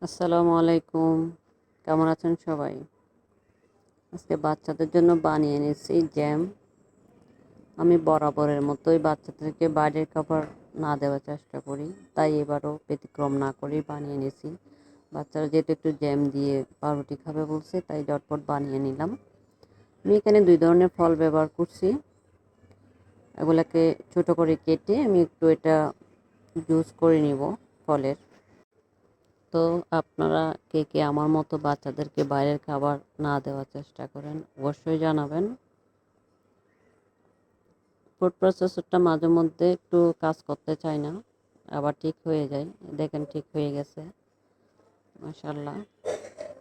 আসসালামু আলাইকুম। কেমন আছেন সবাই? আজকে বাচ্চাদের জন্য বানিয়ে এনেছি জ্যাম। আমি বরাবরের মতোই বাচ্চাদেরকে বাইরের খাবার না দেওয়ার চেষ্টা করি, তাই এবারও ব্যতিক্রম না করেই বানিয়ে এনেছি। বাচ্চারা যেহেতু একটু জ্যাম দিয়ে পাউরুটি খাবে বলছে, তাই ঝটপট বানিয়ে নিলাম। আমি এখানে 2 ধরনের ফল ব্যবহার করছি। এগুলাকে ছোট করে কেটে আমি একটু এটা জুস করে নিব ফলের। তো আপনারা কে কে আমার মতো বাচ্চাদেরকে বাইরের খাবার না দেওয়ার চেষ্টা করেন অবশ্যই জানাবেন। ফুড প্রসেসরটা মাঝে মধ্যে একটু কাজ করতে চায় না, আবার ঠিক হয়ে যায়। দেখেন ঠিক হয়ে গেছে, মাশাআল্লাহ।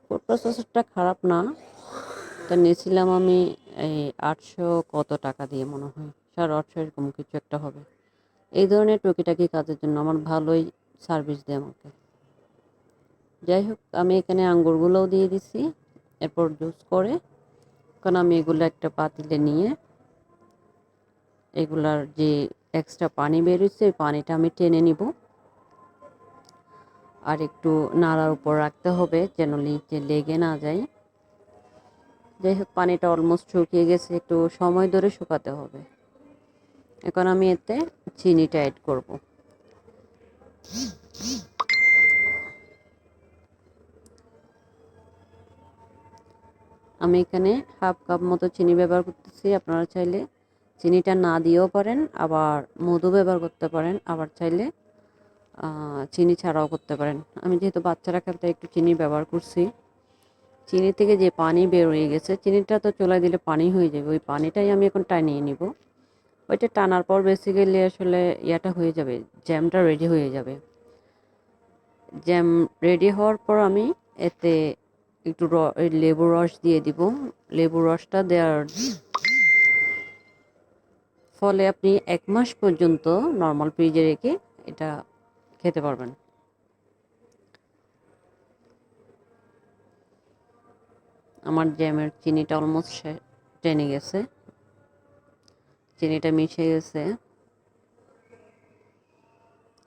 ফুড প্রসেসরটা খারাপ না। এটা নিয়েছিলাম আমি এই 800 কত টাকা দিয়ে, মনে হয় 850 এরকম কিছু একটা হবে। এই ধরনের টুকিটাকি কাজের জন্য আমার ভালোই সার্ভিস দেয় আমাকে। যাই হোক, আমি এখানে আঙ্গুরগুলোও দিয়ে দিছি। এরপর জুস করে এখন আমি এগুলো একটা পাতিলে নিয়ে এগুলার যে এক্সট্রা পানি বেরোচ্ছে ওই পানিটা আমি টেনে নিব। আর একটু নাড়ার উপর রাখতে হবে যেন নিচে লেগে না যায়। যাই হোক, পানিটা অলমোস্ট শুকিয়ে গেছে, একটু সময় ধরে শুকাতে হবে। এখন আমি এতে চিনিটা অ্যাড করব। আমি এখানে হাফ কাপ মতো চিনি ব্যবহার করতেছি। আপনারা চাইলে চিনিটা না দিয়েও পারেন, আবার মধু ব্যবহার করতে পারেন, আবার চাইলে চিনি ছাড়াও করতে পারেন। আমি যেহেতু বাচ্চারা খেলতে একটু চিনি ব্যবহার করছি। চিনি থেকে যে পানি বের হয়ে গেছে, চিনিটা তো চুলায় দিলে পানি হয়ে যাবে, ওই পানিটাই আমি এখন টানিয়ে নিব। ওইটা টানার পর বেসিক্যালি আসলে ইয়াটা হয়ে যাবে, জ্যামটা রেডি হয়ে যাবে। জ্যাম রেডি হওয়ার পর আমি এতে একটু লেবুর রস দিয়ে দিব। লেবুর রসটা দেওয়ার ফলে আপনি 1 মাস পর্যন্ত নর্মাল ফ্রিজে রেখে এটা খেতে পারবেন। আমার জ্যামের চিনিটা অলমোস্ট টেনে গেছে, চিনিটা মিশে গেছে।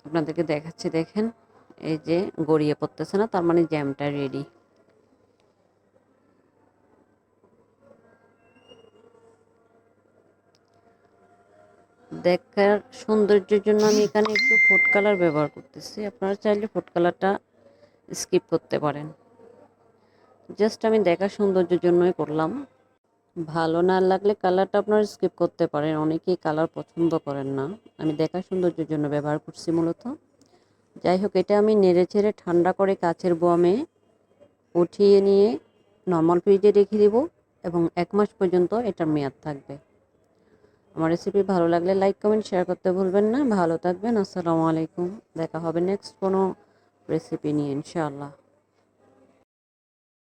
আপনাদেরকে দেখাচ্ছি, দেখেন এই যে গড়িয়ে পড়তেছে না, তার মানে জ্যামটা রেডি। দেখার সৌন্দর্যের জন্য আমি এখানে একটু ফুড কালার ব্যবহার করতেছি। আপনারা চাইলে ফুড কালারটা স্কিপ করতে পারেন। জাস্ট আমি দেখার সৌন্দর্যের জন্যই করলাম। ভালো না লাগলে কালারটা আপনারা স্কিপ করতে পারেন, অনেকেই কালার পছন্দ করেন না। আমি দেখার সৌন্দর্যের জন্য ব্যবহার করছি মূলত। যাই হোক, এটা আমি নেড়ে ছেড়ে ঠান্ডা করে কাচের বোয়ামে উঠিয়ে নিয়ে নর্মাল ফ্রিজে রেখে দিব এবং 1 মাস পর্যন্ত এটার মেয়াদ থাকবে। আমার রেসিপি ভালো লাগলে লাইক কমেন্ট শেয়ার করতে ভুলবেন না। ভালো থাকবেন। আসসালামু আলাইকুম। দেখা হবে নেক্সট কোনো রেসিপি নিয়ে ইনশাআল্লাহ।